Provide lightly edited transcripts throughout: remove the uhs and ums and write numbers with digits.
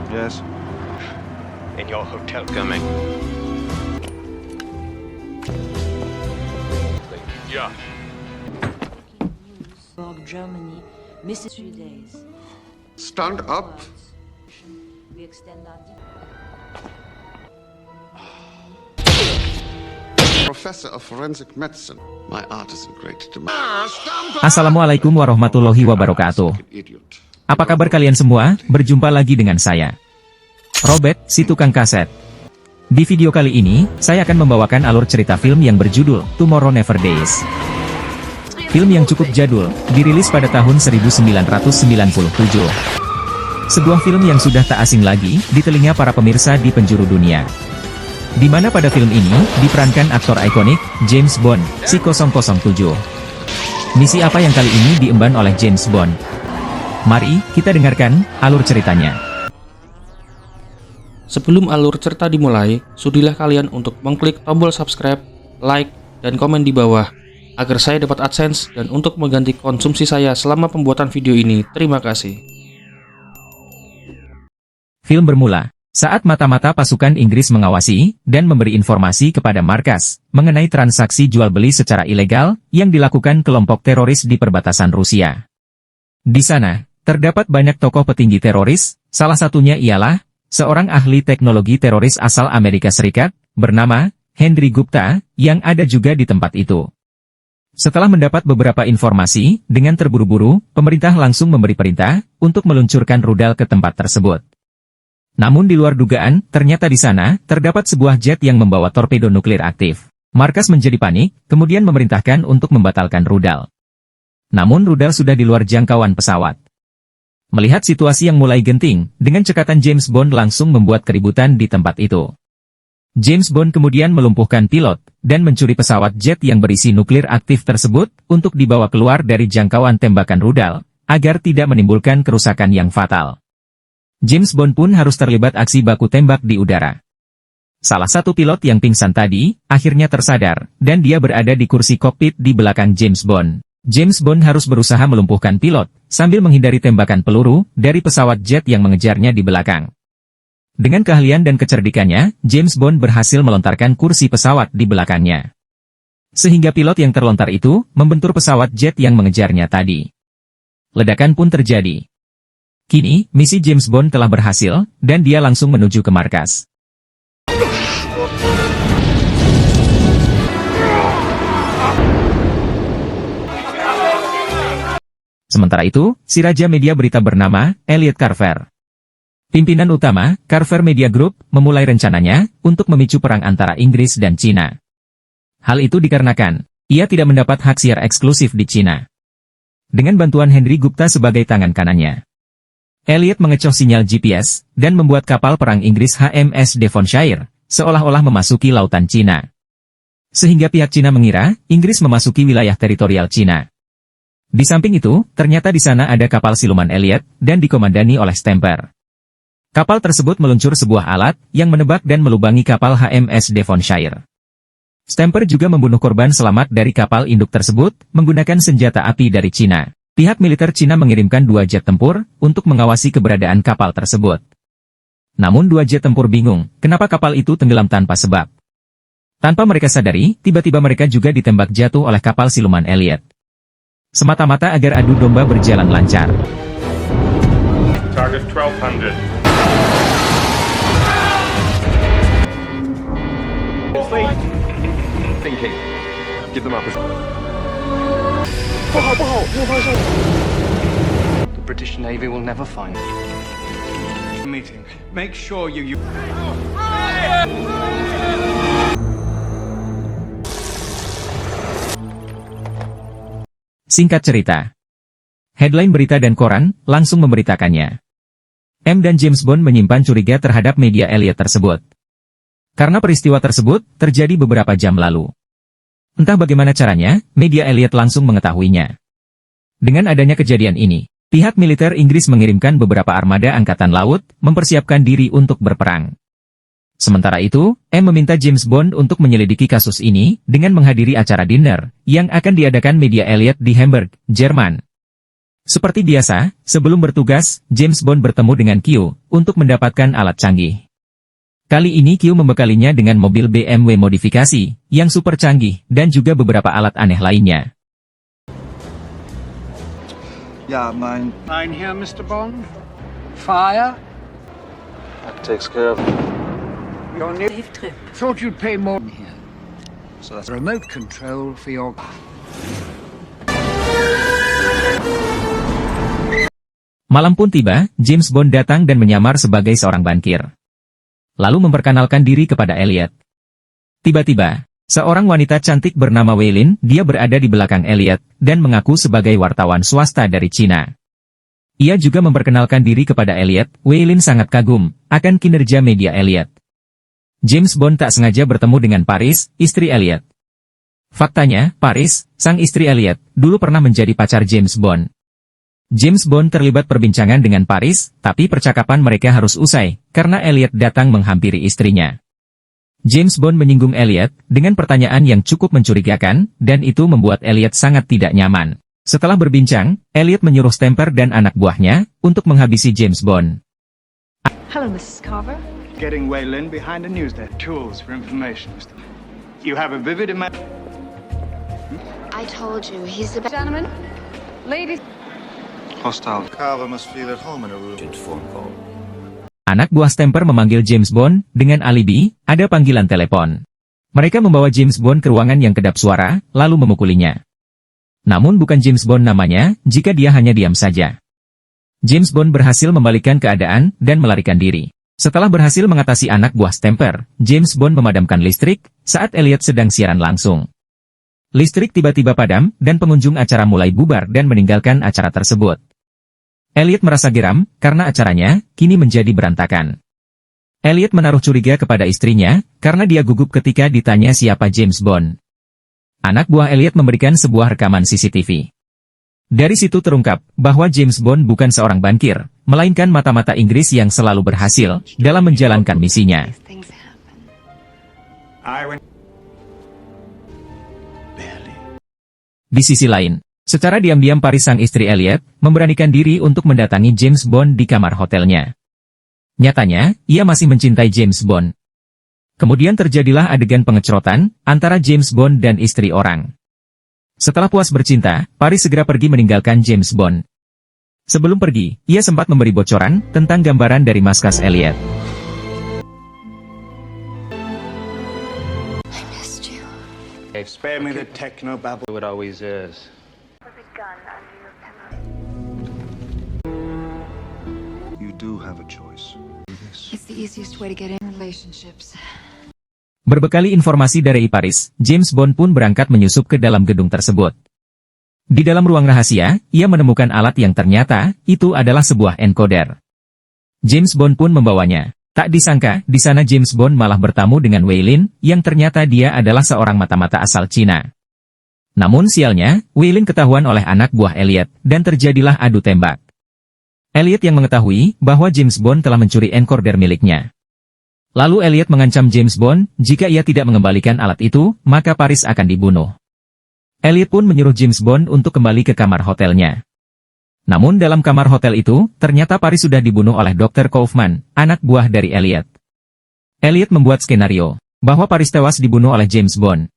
Yes. In your hotel coming. Yeah. Germany, Mrs. 3 days. Stand up. We extend our Professor of Forensic Medicine. My art isn't great demand. Assalamualaikum warahmatullahi wabarakatuh. Apa kabar kalian semua? Berjumpa lagi dengan saya, Robert, si tukang kaset. Di video kali ini, saya akan membawakan alur cerita film yang berjudul Tomorrow Never Dies. Film yang cukup jadul, dirilis pada tahun 1997. Sebuah film yang sudah tak asing lagi di telinga para pemirsa di penjuru dunia. Di mana pada film ini, diperankan aktor ikonik, James Bond, si 007. Misi apa yang kali ini diemban oleh James Bond? Mari, kita dengarkan alur ceritanya. Sebelum alur cerita dimulai, sudilah kalian untuk mengklik tombol subscribe, like, dan komen di bawah, agar saya dapat AdSense dan untuk mengganti konsumsi saya selama pembuatan video ini. Terima kasih. Film bermula saat mata-mata pasukan Inggris mengawasi dan memberi informasi kepada markas mengenai transaksi jual-beli secara ilegal yang dilakukan kelompok teroris di perbatasan Rusia. Di sana, terdapat banyak tokoh petinggi teroris, salah satunya ialah seorang ahli teknologi teroris asal Amerika Serikat, bernama Henry Gupta, yang ada juga di tempat itu. Setelah mendapat beberapa informasi, dengan terburu-buru, pemerintah langsung memberi perintah untuk meluncurkan rudal ke tempat tersebut. Namun di luar dugaan, ternyata di sana terdapat sebuah jet yang membawa torpedo nuklir aktif. Markas menjadi panik, kemudian memerintahkan untuk membatalkan rudal. Namun rudal sudah di luar jangkauan pesawat. Melihat situasi yang mulai genting, dengan cekatan James Bond langsung membuat keributan di tempat itu. James Bond kemudian melumpuhkan pilot, dan mencuri pesawat jet yang berisi nuklir aktif tersebut, untuk dibawa keluar dari jangkauan tembakan rudal, agar tidak menimbulkan kerusakan yang fatal. James Bond pun harus terlibat aksi baku tembak di udara. Salah satu pilot yang pingsan tadi, akhirnya tersadar, dan dia berada di kursi kokpit di belakang James Bond. James Bond harus berusaha melumpuhkan pilot, sambil menghindari tembakan peluru, dari pesawat jet yang mengejarnya di belakang. Dengan keahlian dan kecerdikannya, James Bond berhasil melontarkan kursi pesawat di belakangnya. Sehingga pilot yang terlontar itu, membentur pesawat jet yang mengejarnya tadi. Ledakan pun terjadi. Kini, misi James Bond telah berhasil, dan dia langsung menuju ke markas. Sementara itu, si Raja Media Berita bernama Elliot Carver, pimpinan utama, Carver Media Group, memulai rencananya untuk memicu perang antara Inggris dan Cina. Hal itu dikarenakan ia tidak mendapat hak siar eksklusif di Cina. Dengan bantuan Henry Gupta sebagai tangan kanannya, Elliot mengecoh sinyal GPS dan membuat kapal perang Inggris HMS Devonshire seolah-olah memasuki lautan Cina. Sehingga pihak Cina mengira Inggris memasuki wilayah teritorial Cina. Di samping itu, ternyata di sana ada kapal siluman Elliot dan dikomandani oleh Stamper. Kapal tersebut meluncur sebuah alat yang menebak dan melubangi kapal HMS Devonshire. Stamper juga membunuh korban selamat dari kapal induk tersebut menggunakan senjata api dari Cina. Pihak militer Cina mengirimkan 2 jet tempur untuk mengawasi keberadaan kapal tersebut. Namun 2 jet tempur bingung, kenapa kapal itu tenggelam tanpa sebab. Tanpa mereka sadari, tiba-tiba mereka juga ditembak jatuh oleh kapal siluman Elliot. Semata-mata agar adu domba berjalan lancar. Target 1200. Thinking. Give them up. The British Navy will never find it. Meeting. Make sure you. Singkat cerita, headline berita dan koran langsung memberitakannya. M dan James Bond menyimpan curiga terhadap media Elliot tersebut. Karena peristiwa tersebut terjadi beberapa jam lalu. Entah bagaimana caranya, media Elliot langsung mengetahuinya. Dengan adanya kejadian ini, pihak militer Inggris mengirimkan beberapa armada angkatan laut mempersiapkan diri untuk berperang. Sementara itu, M meminta James Bond untuk menyelidiki kasus ini dengan menghadiri acara dinner yang akan diadakan media Elliot di Hamburg, Jerman. Seperti biasa, sebelum bertugas, James Bond bertemu dengan Q untuk mendapatkan alat canggih. Kali ini Q membekalinya dengan mobil BMW modifikasi yang super canggih dan juga beberapa alat aneh lainnya. Yeah, mine. Mine here, Mr. Bond. Fire. That takes care of it. Your new Safe trip. thought you'd pay more here. So that's Remote control for your. Malam pun tiba, James Bond datang dan menyamar sebagai seorang bankir. Lalu memperkenalkan diri kepada Elliot. Tiba-tiba, seorang wanita cantik bernama Wei Lin, dia berada di belakang Elliot, dan mengaku sebagai wartawan swasta dari Cina. Ia juga memperkenalkan diri kepada Elliot. Wei Lin sangat kagum akan kinerja media Elliot. James Bond tak sengaja bertemu dengan Paris, istri Elliot. Faktanya, Paris, sang istri Elliot, dulu pernah menjadi pacar James Bond. James Bond terlibat perbincangan dengan Paris, tapi percakapan mereka harus usai, karena Elliot datang menghampiri istrinya. James Bond menyinggung Elliot dengan pertanyaan yang cukup mencurigakan, dan itu membuat Elliot sangat tidak nyaman. Setelah berbincang, Elliot menyuruh Stamper dan anak buahnya untuk menghabisi James Bond. Hello, Mrs. Carver. Getting Waylon behind the news there. Tools for information, Mr. You have a vivid imagination. I told you, he's the best. Gentlemen, ladies. hostile. Carver must feel at home in a room. Phone call. Anak buah Stamper memanggil James Bond dengan alibi, ada panggilan telepon. Mereka membawa James Bond ke ruangan yang kedap suara, lalu memukulinya. Namun bukan James Bond namanya, jika dia hanya diam saja. James Bond berhasil membalikkan keadaan dan melarikan diri. Setelah berhasil mengatasi anak buah Stamper, James Bond memadamkan listrik saat Elliot sedang siaran langsung. Listrik tiba-tiba padam, dan pengunjung acara mulai bubar dan meninggalkan acara tersebut. Elliot merasa geram, karena acaranya kini menjadi berantakan. Elliot menaruh curiga kepada istrinya, karena dia gugup ketika ditanya siapa James Bond. Anak buah Elliot memberikan sebuah rekaman CCTV. Dari situ terungkap bahwa James Bond bukan seorang bankir, melainkan mata-mata Inggris yang selalu berhasil dalam menjalankan misinya. Things happen. Di sisi lain, secara diam-diam Paris sang istri Elliot memberanikan diri untuk mendatangi James Bond di kamar hotelnya. Nyatanya, ia masih mencintai James Bond. Kemudian terjadilah adegan pengecrotan antara James Bond dan istri orang. Setelah puas bercinta, Paris segera pergi meninggalkan James Bond. Sebelum pergi, ia sempat memberi bocoran tentang gambaran dari markas Elliot. I missed you. Hey, spare me the techno babble. It always is. You do have a choice. It's the easiest way to get in relationships. Berbekali informasi dari Paris, James Bond pun berangkat menyusup ke dalam gedung tersebut. Di dalam ruang rahasia, ia menemukan alat yang ternyata itu adalah sebuah encoder. James Bond pun membawanya. Tak disangka, di sana James Bond malah bertamu dengan Wei Lin, yang ternyata dia adalah seorang mata-mata asal Cina. Namun sialnya, Wei Lin ketahuan oleh anak buah Elliot, dan terjadilah adu tembak. Elliot yang mengetahui bahwa James Bond telah mencuri encoder miliknya. Lalu Elliot mengancam James Bond, jika ia tidak mengembalikan alat itu, maka Paris akan dibunuh. Elliot pun menyuruh James Bond untuk kembali ke kamar hotelnya. Namun dalam kamar hotel itu, ternyata Paris sudah dibunuh oleh Dr. Kaufman, anak buah dari Elliot. Elliot membuat skenario bahwa Paris tewas dibunuh oleh James Bond.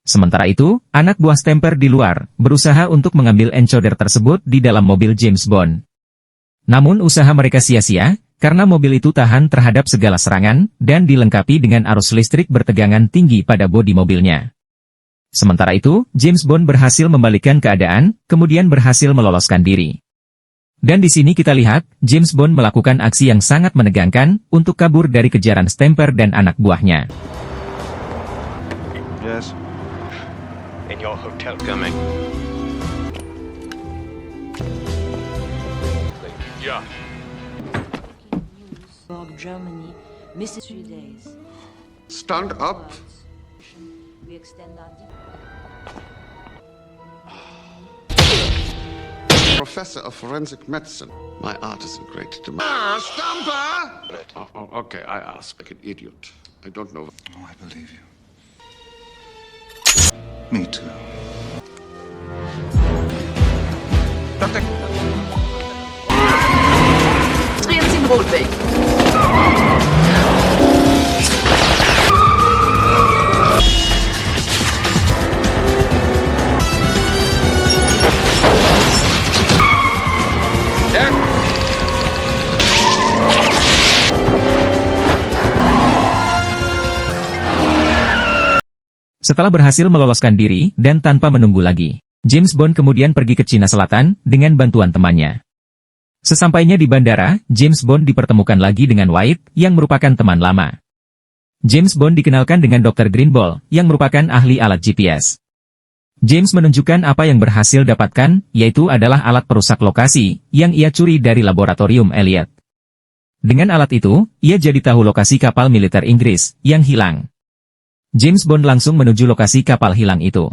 Sementara itu, anak buah Stamper di luar berusaha untuk mengambil encoder tersebut di dalam mobil James Bond. Namun usaha mereka sia-sia, karena mobil itu tahan terhadap segala serangan, dan dilengkapi dengan arus listrik bertegangan tinggi pada bodi mobilnya. Sementara itu, James Bond berhasil membalikkan keadaan, kemudian berhasil meloloskan diri. Dan di sini kita lihat, James Bond melakukan aksi yang sangat menegangkan, untuk kabur dari kejaran Stamper dan anak buahnya. Yes. In your hotel. Coming. Yeah. Bob Germany, Mrs. 3 days. Stand up. We extend our Professor of forensic medicine. My art isn't great to Stamper! Okay, I ask like an idiot. I don't know. Oh, I believe you. Me too. Setelah berhasil meloloskan diri dan tanpa menunggu lagi, James Bond kemudian pergi ke Cina Selatan dengan bantuan temannya. Sesampainya di bandara, James Bond dipertemukan lagi dengan White yang merupakan teman lama. James Bond dikenalkan dengan Dr. Greenball yang merupakan ahli alat GPS. James menunjukkan apa yang berhasil dapatkan, yaitu adalah alat perusak lokasi yang ia curi dari laboratorium Elliot. Dengan alat itu, ia jadi tahu lokasi kapal militer Inggris yang hilang. James Bond langsung menuju lokasi kapal hilang itu.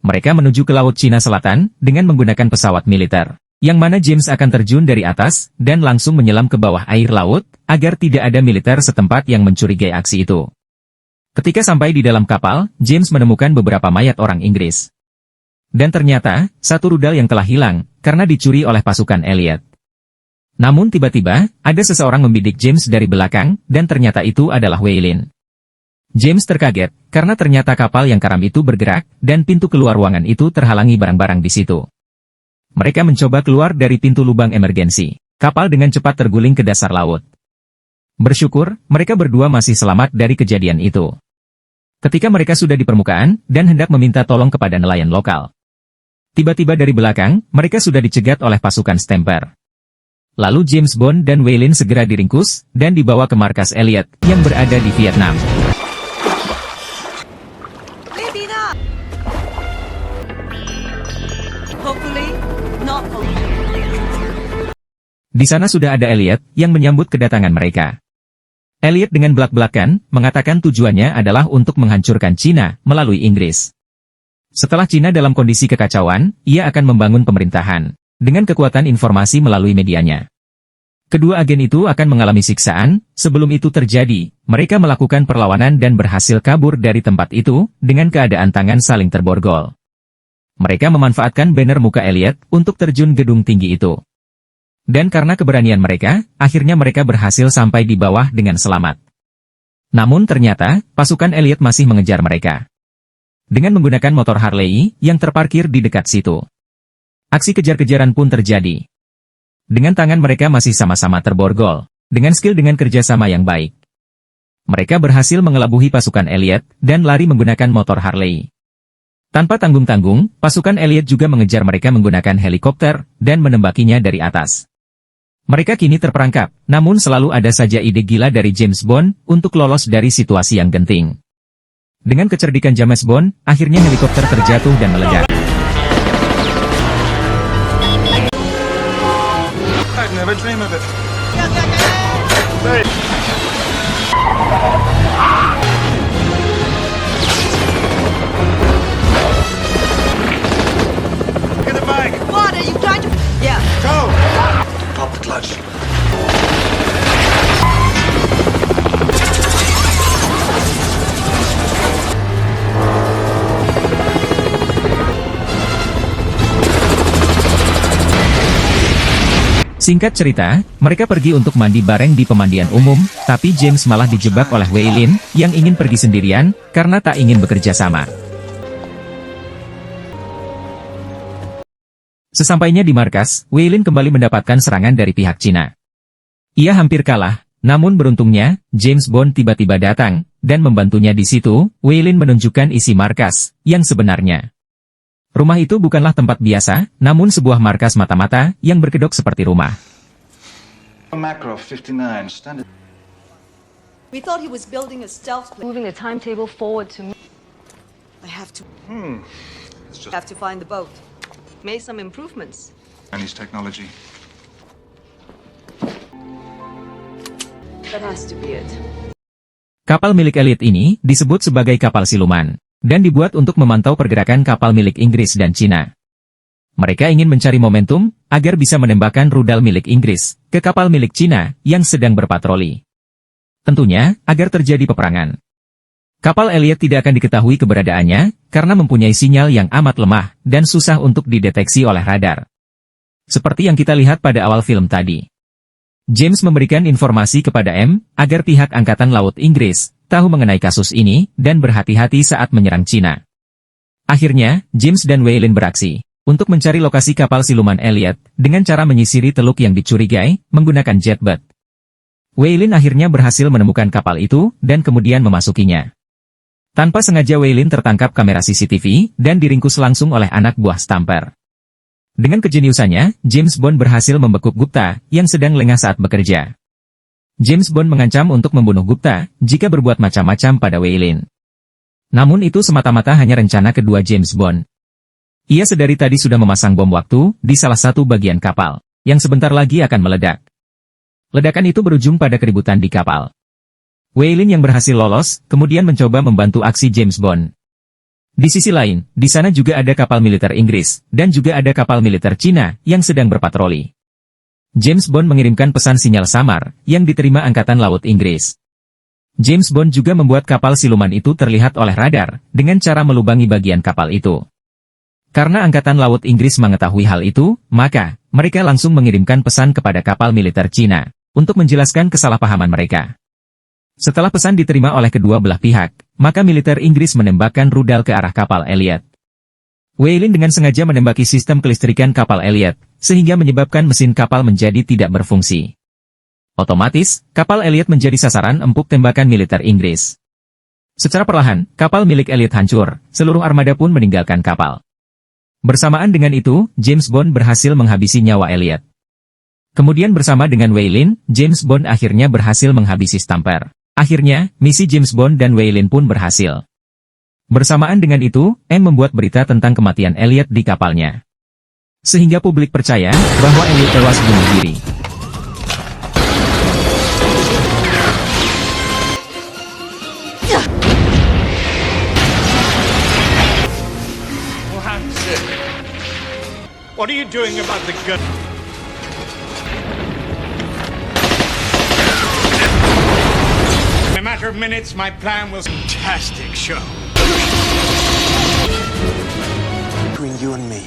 Mereka menuju ke Laut Cina Selatan dengan menggunakan pesawat militer, yang mana James akan terjun dari atas dan langsung menyelam ke bawah air laut, agar tidak ada militer setempat yang mencurigai aksi itu. Ketika sampai di dalam kapal, James menemukan beberapa mayat orang Inggris. Dan ternyata, satu rudal yang telah hilang, karena dicuri oleh pasukan Elliot. Namun tiba-tiba, ada seseorang membidik James dari belakang, dan ternyata itu adalah Weylin. James terkaget, karena ternyata kapal yang karam itu bergerak, dan pintu keluar ruangan itu terhalangi barang-barang di situ. Mereka mencoba keluar dari pintu lubang emergensi. Kapal dengan cepat terguling ke dasar laut. Bersyukur, mereka berdua masih selamat dari kejadian itu. Ketika mereka sudah di permukaan, dan hendak meminta tolong kepada nelayan lokal. Tiba-tiba dari belakang, mereka sudah dicegat oleh pasukan Stamper. Lalu James Bond dan Weylin segera diringkus, dan dibawa ke markas Elliot, yang berada di Vietnam. Di sana sudah ada Elliot yang menyambut kedatangan mereka. Elliot dengan belak-belakan mengatakan tujuannya adalah untuk menghancurkan Cina melalui Inggris. Setelah Cina dalam kondisi kekacauan, ia akan membangun pemerintahan dengan kekuatan informasi melalui medianya. Kedua agen itu akan mengalami siksaan. Sebelum itu terjadi, mereka melakukan perlawanan dan berhasil kabur dari tempat itu dengan keadaan tangan saling terborgol. Mereka memanfaatkan banner muka Elliot untuk terjun gedung tinggi itu. Dan karena keberanian mereka, akhirnya mereka berhasil sampai di bawah dengan selamat. Namun ternyata, pasukan Elliot masih mengejar mereka. Dengan menggunakan motor Harley yang terparkir di dekat situ. Aksi kejar-kejaran pun terjadi. Dengan tangan mereka masih sama-sama terborgol, dengan skill dengan kerjasama yang baik. Mereka berhasil mengelabuhi pasukan Elliot dan lari menggunakan motor Harley. Tanpa tanggung-tanggung, pasukan Elliot juga mengejar mereka menggunakan helikopter dan menembakinya dari atas. Mereka kini terperangkap, namun selalu ada saja ide gila dari James Bond untuk lolos dari situasi yang genting. Dengan kecerdikan James Bond, akhirnya helikopter terjatuh dan meledak. I'd never dream of it. Look at the bag. What are you trying to... Yeah. Go! Pop the clutch. Singkat cerita, mereka pergi untuk mandi bareng di pemandian umum, tapi James malah dijebak oleh Weylin yang ingin pergi sendirian karena tak ingin bekerja sama. Sesampainya di markas, Weylin kembali mendapatkan serangan dari pihak Cina. Ia hampir kalah, namun beruntungnya, James Bond tiba-tiba datang dan membantunya di situ. Weylin menunjukkan isi markas yang sebenarnya. Rumah itu bukanlah tempat biasa, namun sebuah markas mata-mata yang berkedok seperti rumah. Macro 59, standard. We thought he was building a stealth plane. Moving the timetable forward to... I have to... It's just have to find the boat. Made some improvements. Chinese technology. That has to be it. Kapal milik Elliot ini disebut sebagai kapal siluman, dan dibuat untuk memantau pergerakan kapal milik Inggris dan Cina. Mereka ingin mencari momentum, agar bisa menembakkan rudal milik Inggris ke kapal milik Cina yang sedang berpatroli. Tentunya, agar terjadi peperangan. Kapal Elliot tidak akan diketahui keberadaannya, karena mempunyai sinyal yang amat lemah dan susah untuk dideteksi oleh radar. Seperti yang kita lihat pada awal film tadi. James memberikan informasi kepada M, agar pihak Angkatan Laut Inggris tahu mengenai kasus ini dan berhati-hati saat menyerang Cina. Akhirnya, James dan Weylin beraksi untuk mencari lokasi kapal siluman Elliot dengan cara menyisiri teluk yang dicurigai menggunakan jetboat. Weylin akhirnya berhasil menemukan kapal itu dan kemudian memasukinya. Tanpa sengaja Weylin tertangkap kamera CCTV dan diringkus langsung oleh anak buah Stamper. Dengan kejeniusannya, James Bond berhasil membekuk Gupta yang sedang lengah saat bekerja. James Bond mengancam untuk membunuh Gupta jika berbuat macam-macam pada Weylin. Namun itu semata-mata hanya rencana kedua James Bond. Ia sedari tadi sudah memasang bom waktu di salah satu bagian kapal, yang sebentar lagi akan meledak. Ledakan itu berujung pada keributan di kapal. Weylin yang berhasil lolos, kemudian mencoba membantu aksi James Bond. Di sisi lain, di sana juga ada kapal militer Inggris, dan juga ada kapal militer Cina yang sedang berpatroli. James Bond mengirimkan pesan sinyal samar yang diterima Angkatan Laut Inggris. James Bond juga membuat kapal siluman itu terlihat oleh radar dengan cara melubangi bagian kapal itu. Karena Angkatan Laut Inggris mengetahui hal itu, maka mereka langsung mengirimkan pesan kepada kapal militer Cina untuk menjelaskan kesalahpahaman mereka. Setelah pesan diterima oleh kedua belah pihak, maka militer Inggris menembakkan rudal ke arah kapal Elliot. Weylin dengan sengaja menembaki sistem kelistrikan kapal Elliot, sehingga menyebabkan mesin kapal menjadi tidak berfungsi. Otomatis, kapal Elliot menjadi sasaran empuk tembakan militer Inggris. Secara perlahan, kapal milik Elliot hancur, seluruh armada pun meninggalkan kapal. Bersamaan dengan itu, James Bond berhasil menghabisi nyawa Elliot. Kemudian bersama dengan Weylin, James Bond akhirnya berhasil menghabisi Stamper. Akhirnya, misi James Bond dan Weylin pun berhasil. Bersamaan dengan itu, M membuat berita tentang kematian Elliot di kapalnya. Sehingga publik percaya bahwa Elliot tewas bunuh diri. What are you doing about the gun? In a matter of minutes, my plan was fantastic show. Between you and me.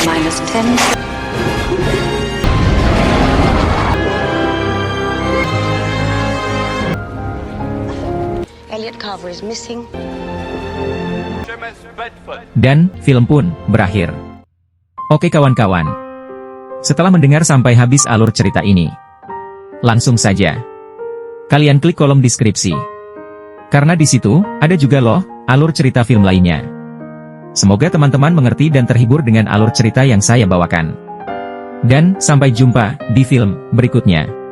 -10. Elliot Carver is missing. Dan, film pun berakhir. Oke kawan-kawan. Setelah mendengar sampai habis alur cerita ini, langsung saja kalian klik kolom deskripsi. Karena di situ ada juga loh alur cerita film lainnya. Semoga teman-teman mengerti dan terhibur dengan alur cerita yang saya bawakan. Dan sampai jumpa di film berikutnya.